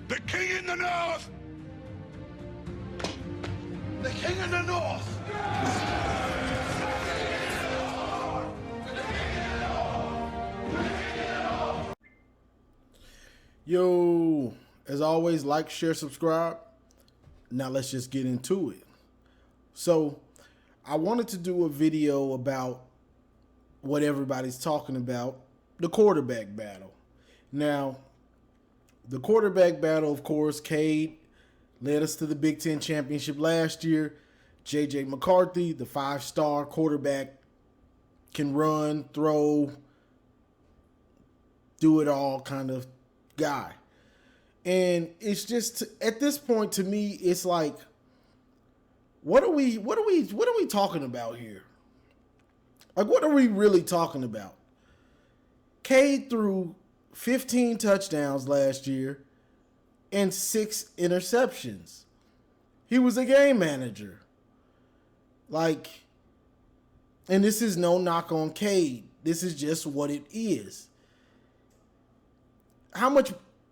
The king in the north! The king in the north! Yo, as always, like, share, subscribe. Now let's just get into it. So I wanted to do a video about what everybody's talking about, the quarterback battle. Now, the quarterback battle, of course, Cade led us to the Big Ten championship last year. J.J. McCarthy, the 5-star quarterback, can run, throw, do it all kind of guy. And it's just, at this point, to me, it's like, what are we talking about here? Like, what are we really talking about? Cade threw 15 touchdowns last year and 6 interceptions. He was a game manager. Like, and this is no knock on Cade. This is just what it is.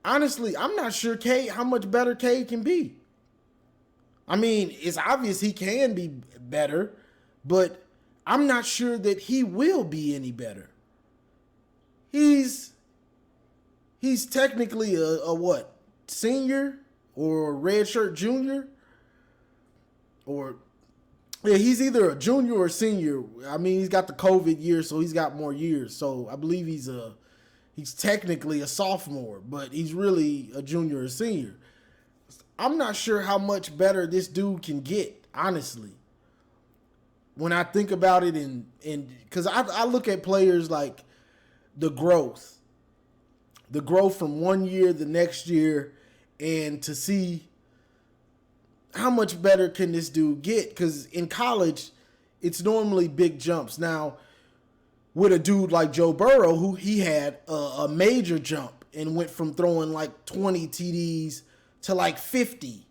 Honestly, I'm not sure how much better Cade can be. I mean, it's obvious he can be better, but I'm not sure that he will be any better. He's technically a what? Senior or redshirt junior? Or yeah, he's either a junior or senior. I mean, he's got the COVID year, so he's got more years. So I believe he's technically a sophomore, but he's really a junior or senior. I'm not sure how much better this dude can get, honestly. When I think about it, and because I look at players like the growth from one year the next year, and to see how much better can this dude get, because in college it's normally big jumps. Now, with a dude like Joe Burrow, who he had a major jump and went from throwing like 20 TDs to like 50.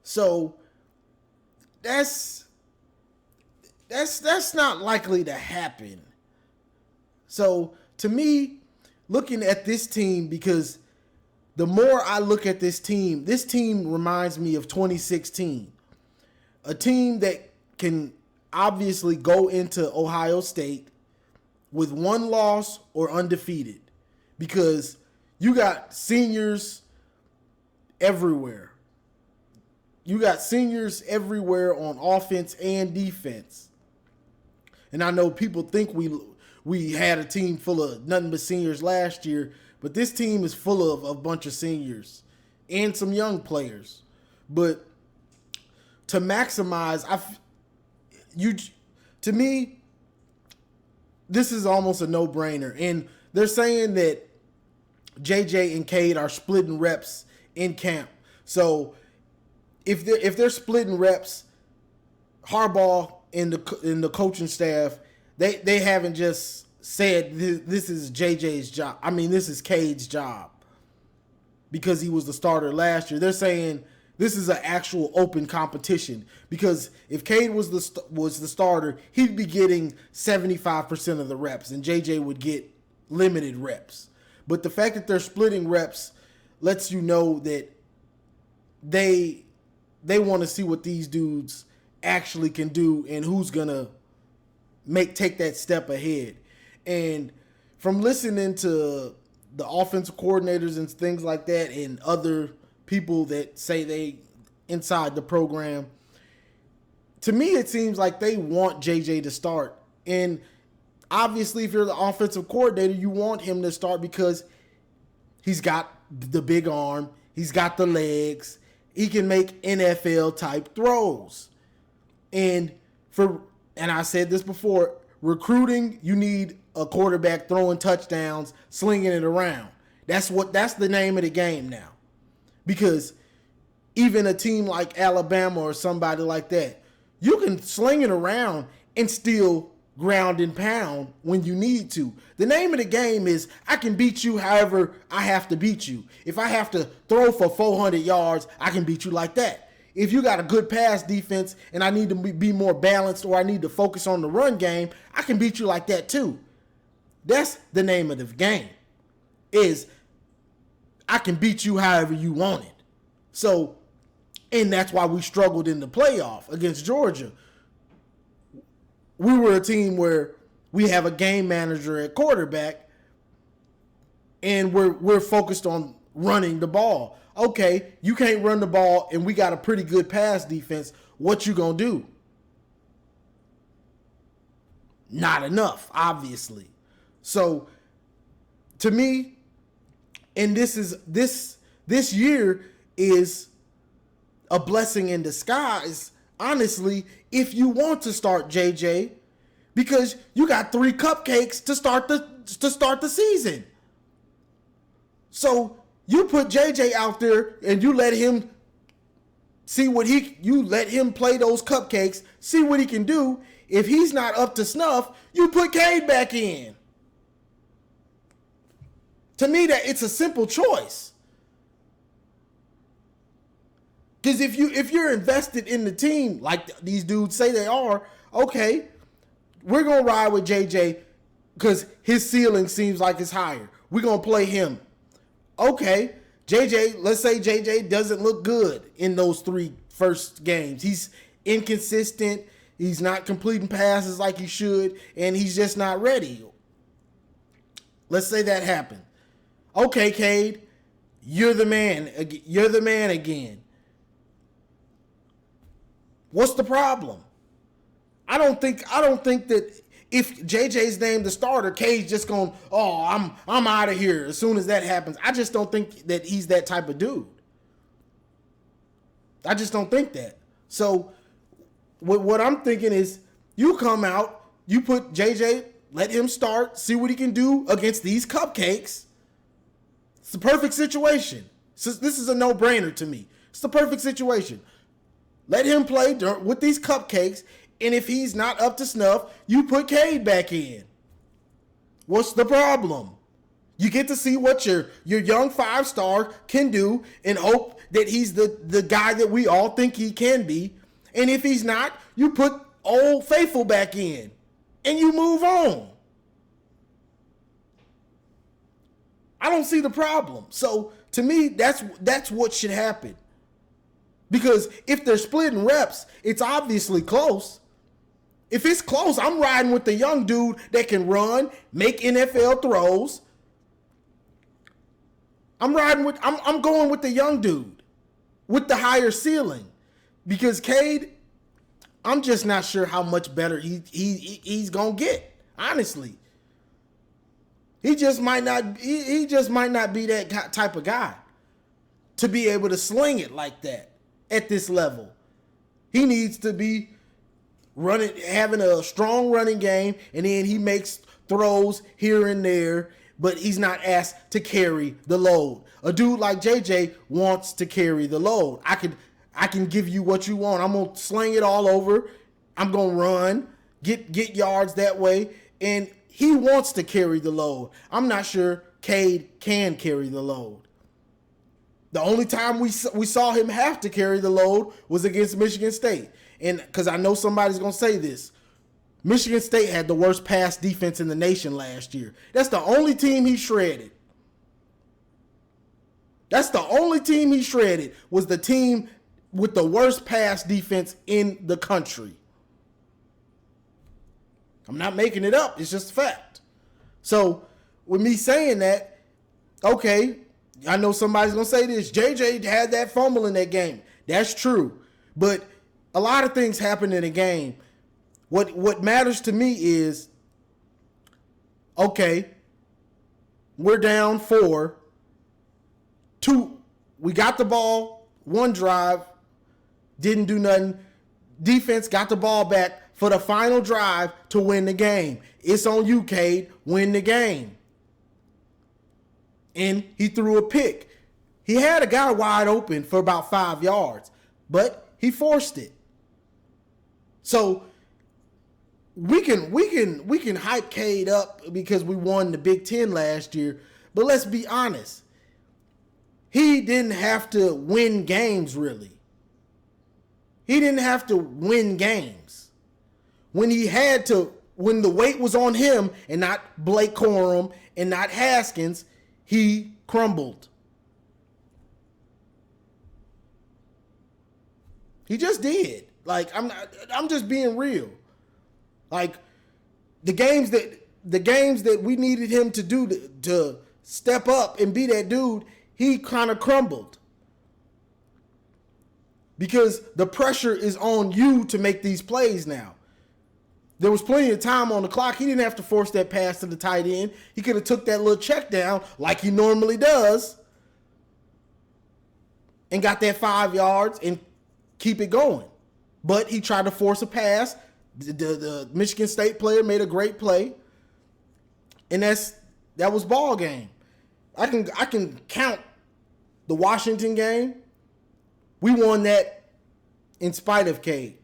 So that's not likely to happen. So to me, looking at this team, because the more I look at this team reminds me of 2016. A team that can obviously go into Ohio State with one loss or undefeated, because you got seniors everywhere. You got seniors everywhere on offense and defense. And I know people think we had a team full of nothing but seniors last year, but this team is full of a bunch of seniors and some young players. But to maximize, to me, this is almost a no-brainer. And they're saying that JJ and Cade are splitting reps in camp. So if they're splitting reps, Harbaugh and the coaching staff, they haven't just said this is JJ's job. I mean, this is Cade's job because he was the starter last year. They're saying this is an actual open competition, because if Cade was the starter, he'd be getting 75% of the reps, and JJ would get limited reps. But the fact that they're splitting reps lets you know that they want to see what these dudes actually can do and who's gonna take that step ahead. And from listening to the offensive coordinators and things like that, and other people that say they inside the program, to me it seems like they want JJ to start. And obviously, if you're the offensive coordinator, you want him to start because he's got the big arm, he's got the legs, he can make NFL type throws. And I said this before, recruiting, you need a quarterback throwing touchdowns, slinging it around. That's the name of the game now. Because even a team like Alabama or somebody like that, you can sling it around and still ground and pound when you need to. The name of the game is I can beat you however I have to beat you. If I have to throw for 400 yards, I can beat you like that. If you got a good pass defense and I need to be more balanced, or I need to focus on the run game, I can beat you like that too. That's the name of the game. I can beat you however you want it. So, and that's why we struggled in the playoff against Georgia. We were a team where we have a game manager at quarterback, and we're focused on running the ball. Okay, you can't run the ball, and we got a pretty good pass defense. What you gonna do? Not enough, obviously. So, to me, and this year is a blessing in disguise, honestly, if you want to start JJ, because you got 3 cupcakes to start the season. So you put JJ out there and you let him let him play those cupcakes, see what he can do. If he's not up to snuff, you put Cade back in. To me, that it's a simple choice. Because if you're invested in the team, like these dudes say they are, okay, we're going to ride with JJ because his ceiling seems like it's higher. We're going to play him. Okay, let's say JJ doesn't look good in those 3 first games. He's inconsistent. He's not completing passes like he should, and he's just not ready. Let's say that happened. Okay, Cade, you're the man. You're the man again. What's the problem? I don't think that if JJ's named the starter, Cade's just going, I'm out of here as soon as that happens. I just don't think that he's that type of dude. I just don't think that. So what I'm thinking is you come out, you put JJ, let him start, see what he can do against these cupcakes. It's the perfect situation. This is a no-brainer to me. It's the perfect situation. Let him play with these cupcakes, and if he's not up to snuff, you put Cade back in. What's the problem? You get to see what your young 5-star can do and hope that he's the guy that we all think he can be. And if he's not, you put Old Faithful back in, and you move on. I don't see the problem. So to me, that's what should happen. Because if they're splitting reps, it's obviously close. If it's close, I'm riding with the young dude that can run, make NFL throws. I'm going with the young dude with the higher ceiling. Because Cade, I'm just not sure how much better he's gonna get. Honestly, he just might not be that type of guy to be able to sling it like that at this level. He needs to be having a strong running game, and then he makes throws here and there, but he's not asked to carry the load. A dude like JJ wants to carry the load. I can give you what you want. I'm going to sling it all over. I'm going to run, get yards that way. And he wants to carry the load. I'm not sure Cade can carry the load. The only time we saw him have to carry the load was against Michigan State. And because I know somebody's going to say this, Michigan State had the worst pass defense in the nation last year. That's the only team he shredded. That's the only team he shredded, was the team with the worst pass defense in the country. I'm not making it up. It's just a fact. So with me saying that, okay, I know somebody's going to say this. JJ had that fumble in that game. That's true. But a lot of things happen in a game. What matters to me is, okay, we're down 4. 2, we got the ball, 1 drive, didn't do nothing. Defense got the ball back for the final drive to win the game. It's on you, Cade. Win the game. And he threw a pick. He had a guy wide open for about 5 yards, but he forced it. So we can hype Cade up because we won the Big Ten last year, but let's be honest. He didn't have to win games, really. He didn't have to win games. When the weight was on him and not Blake Corum and not Haskins, he crumbled. He just did. Like, I'm just being real. Like, the games that we needed him to do to step up and be that dude, he kind of crumbled. Because the pressure is on you to make these plays now. There was plenty of time on the clock. He didn't have to force that pass to the tight end. He could have took that little check down like he normally does and got that 5 yards and keep it going. But he tried to force a pass. The Michigan State player made a great play. And that was ball game. I can count the Washington game. We won that in spite of Cade.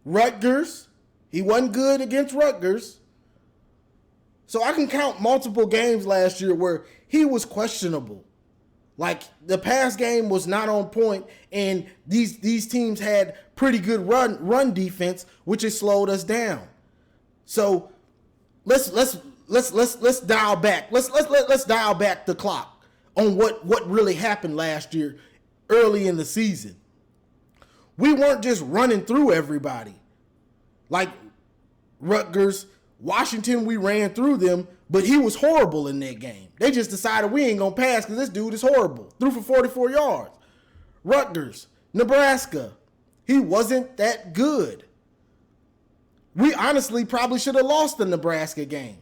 Rutgers, he wasn't good against Rutgers. So I can count multiple games last year where he was questionable. Like, the pass game was not on point, and these teams had pretty good run defense, which has slowed us down. So let's dial back. Let's dial back the clock on what really happened last year early in the season. We weren't just running through everybody. Like Rutgers, Washington, we ran through them, but he was horrible in that game. They just decided we ain't going to pass because this dude is horrible. Threw for 44 yards. Rutgers, Nebraska, he wasn't that good. We honestly probably should have lost the Nebraska game.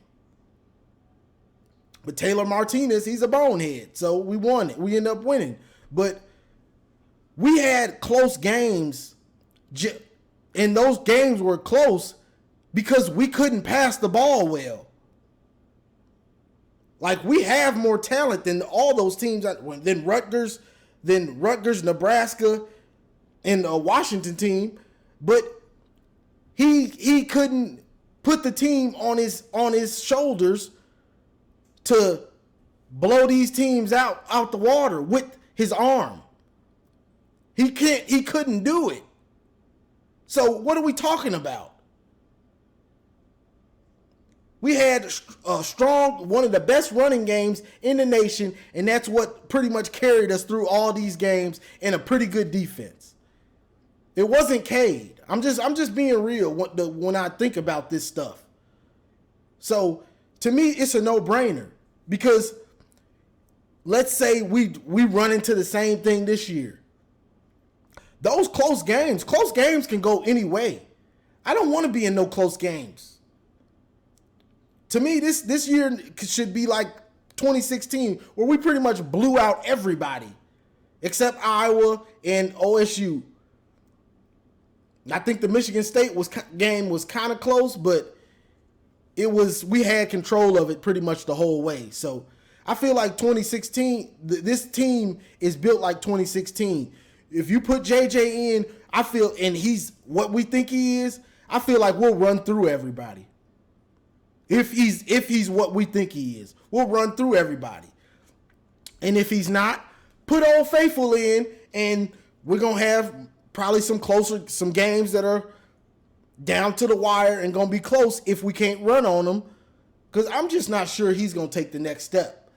But Taylor Martinez, he's a bonehead, so we won it. We ended up winning. But we had close games, and those games were close because we couldn't pass the ball well. Like, we have more talent than all those teams, than Rutgers, Nebraska, and a Washington team, but he couldn't put the team on his shoulders to blow these teams out the water with his arm. He couldn't do it. So what are we talking about? We had a strong, one of the best running games in the nation, and that's what pretty much carried us through all these games, and a pretty good defense. It wasn't Cade. I'm just being real when I think about this stuff. So to me, it's a no-brainer, because let's say we run into the same thing this year. Those close games can go any way. I don't want to be in no close games. To me, this year should be like 2016, where we pretty much blew out everybody except Iowa and OSU. I think the Michigan State game was kind of close, but we had control of it pretty much the whole way. So I feel like 2016, this team is built like 2016. If you put JJ in, and he's what we think he is, I feel like we'll run through everybody. If he's what we think he is, we'll run through everybody. And if he's not, put Old Faithful in, and we're going to have probably some games that are down to the wire and going to be close if we can't run on them, because I'm just not sure he's going to take the next step.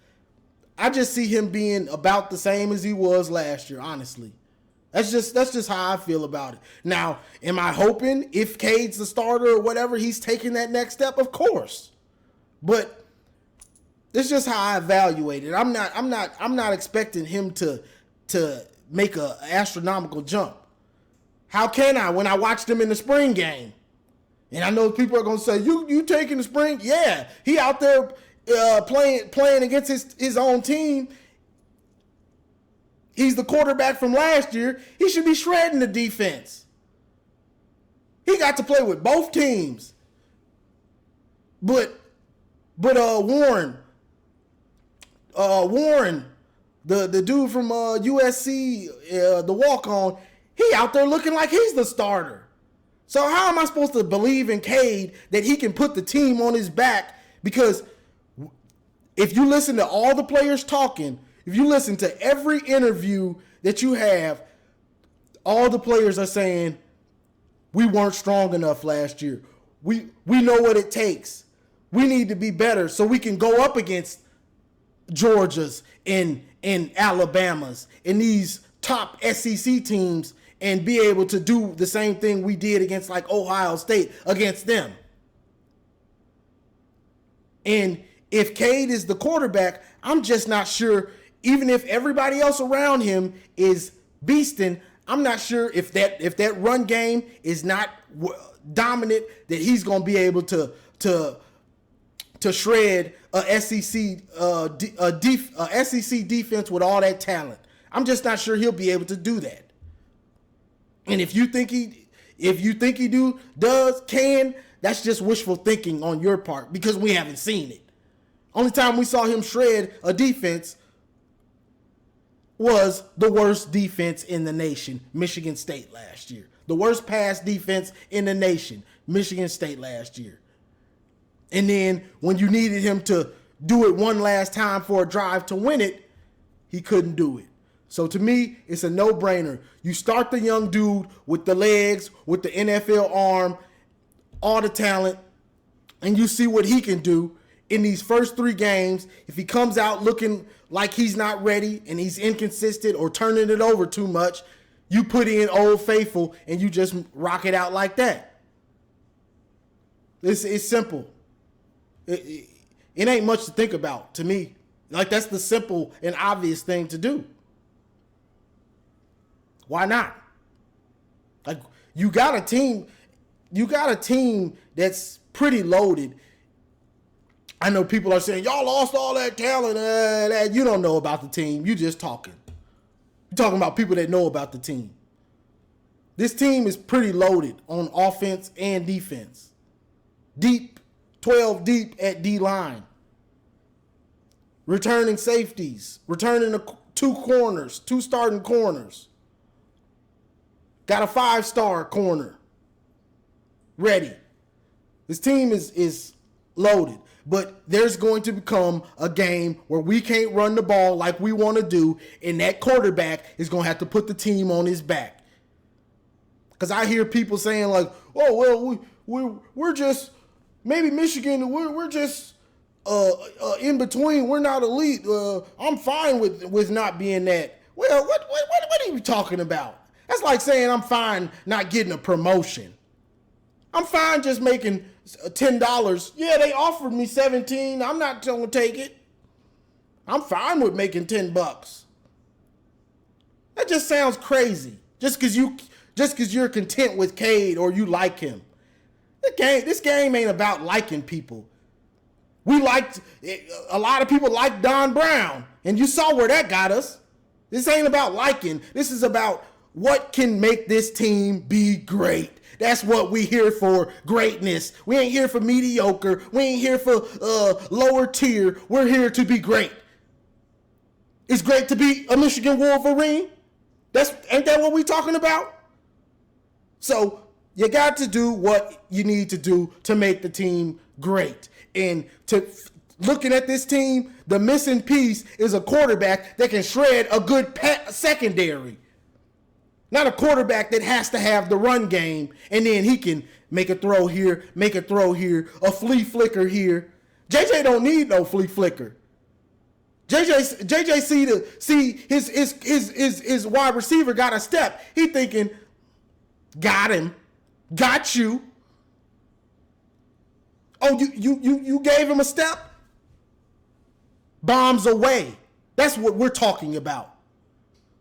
I just see him being about the same as he was last year, honestly. That's just how I feel about it. Now, am I hoping if Cade's the starter or whatever, he's taking that next step? Of course. But it's just how I evaluate it. I'm not expecting him to make an astronomical jump. How can I when I watched him in the spring game? And I know people are gonna say, you taking the spring? Yeah. He out there playing against his own team. He's the quarterback from last year. He should be shredding the defense. He got to play with both teams. But Warren, the dude from USC, the walk-on, he out there looking like he's the starter. So how am I supposed to believe in Cade that he can put the team on his back? Because if you listen to all the players talking, if you listen to every interview that you have, all the players are saying, we weren't strong enough last year. We know what it takes. We need to be better so we can go up against Georgias and Alabamas and these top SEC teams and be able to do the same thing we did against like Ohio State against them. And if Cade is the quarterback, I'm just not sure, even if everybody else around him is beasting, I'm not sure if that run game is not dominant, that he's going to be able to shred a SEC defense with all that talent. I'm just not sure he'll be able to do that. And if you think he can, that's just wishful thinking on your part because we haven't seen it. Only time we saw him shred a defense was the worst defense in the nation, Michigan State last year. The worst pass defense in the nation, Michigan State last year. And then when you needed him to do it one last time for a drive to win it, he couldn't do it. So to me, it's a no-brainer. You start the young dude with the legs, with the NFL arm, all the talent, and you see what he can do in these first 3 games. If he comes out looking like he's not ready and he's inconsistent or turning it over too much, you put in Old Faithful and you just rock it out like that. It's simple. It ain't much to think about to me. Like, that's the simple and obvious thing to do. Why not? Like, you got a team that's pretty loaded. I know people are saying, y'all lost all that talent. You don't know about the team. You just talking. You're talking about people that know about the team. This team is pretty loaded on offense and defense. Deep, 12 deep at D-line. Returning safeties. Returning 2 corners, 2 starting corners. Got a 5-star corner ready. This team is loaded. But there's going to become a game where we can't run the ball like we want to do, and that quarterback is going to have to put the team on his back. Because I hear people saying like, oh, well, we're just, maybe Michigan, we're just in between. We're not elite. I'm fine with not being that. Well, what are you talking about? That's like saying I'm fine not getting a promotion. I'm fine just making $10. Yeah, they offered me $17. I'm not going to take it. I'm fine with making $10. That just sounds crazy. Just because you're content with Cade or you like him. This game ain't about liking people. A lot of people like Don Brown, and you saw where that got us. This ain't about liking. This is about what can make this team be great. That's what we here for, greatness. We ain't here for mediocre. We ain't here for lower tier. We're here to be great. It's great to be a Michigan Wolverine. Ain't that what we talking about? So you got to do what you need to do to make the team great. And looking at this team, the missing piece is a quarterback that can shred a good secondary. Not a quarterback that has to have the run game, and then he can make a throw here, a flea flicker here. JJ don't need no flea flicker. JJ see his wide receiver got a step. He thinking, got him, got you. Oh, you gave him a step? Bombs away. That's what we're talking about.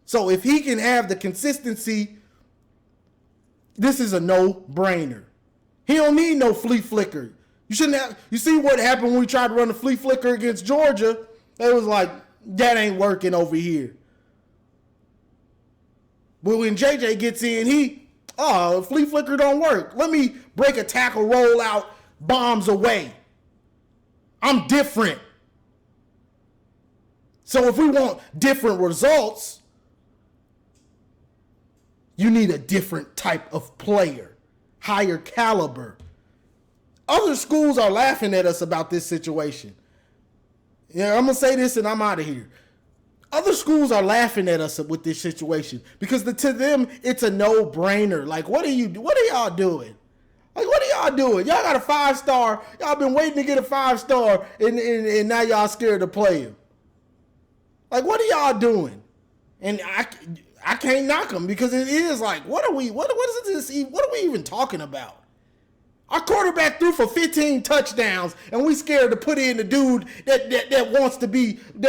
So if he can have the consistency, this is a no-brainer. He don't need no flea flicker. You see what happened when we tried to run the flea flicker against Georgia? It was like, that ain't working over here. But when JJ gets in, flea flicker don't work. Let me break a tackle, roll out, bombs away. I'm different. So if we want different results, you need a different type of player, higher caliber. Other schools are laughing at us about this situation. Yeah, I'm going to say this and I'm out of here. Other schools are laughing at us with this situation because to them, it's a no-brainer. Like, what are y'all doing? Like, what are y'all doing? Y'all got a 5-star. Y'all been waiting to get a 5-star, and now y'all scared to play him. Like, what are y'all doing? And I can't knock them because it is like, what is this? What are we even talking about? Our quarterback threw for 15 touchdowns, and we scared to put in the dude that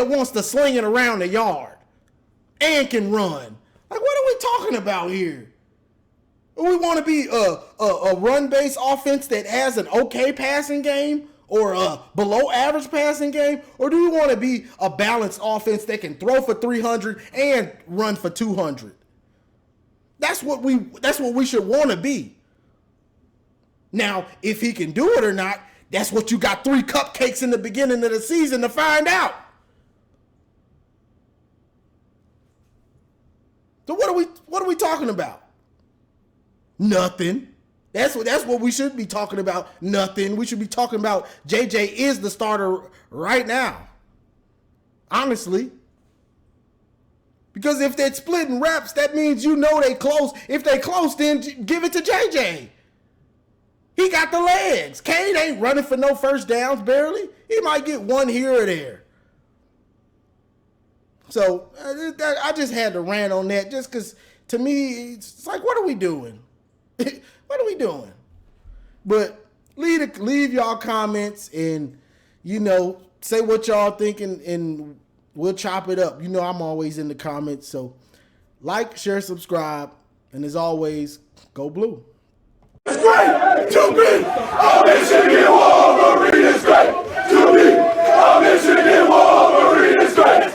wants to sling it around the yard and can run. Like, what are we talking about here? We want to be a run-based offense that has an okay passing game or a below-average passing game, or do we want to be a balanced offense that can throw for 300 and run for 200? That's what we should want to be. Now, if he can do it or not, that's what you got 3 cupcakes in the beginning of the season to find out. So what are we talking about? Nothing. That's what we should be talking about. Nothing. We should be talking about JJ is the starter right now. Honestly. Because if they're splitting reps, that means you know they close. If they close, then give it to JJ. He got the legs. Cade ain't running for no first downs, barely. He might get one here or there. So I just had to rant on that just because, to me, it's like, what are we doing? What are we doing? But leave y'all comments and, say what y'all think and we'll chop it up. I'm always in the comments. So like, share, subscribe. And as always, go blue. It's great to be a Michigan Wolverine. It's great to be a Michigan Wolverine. It's great.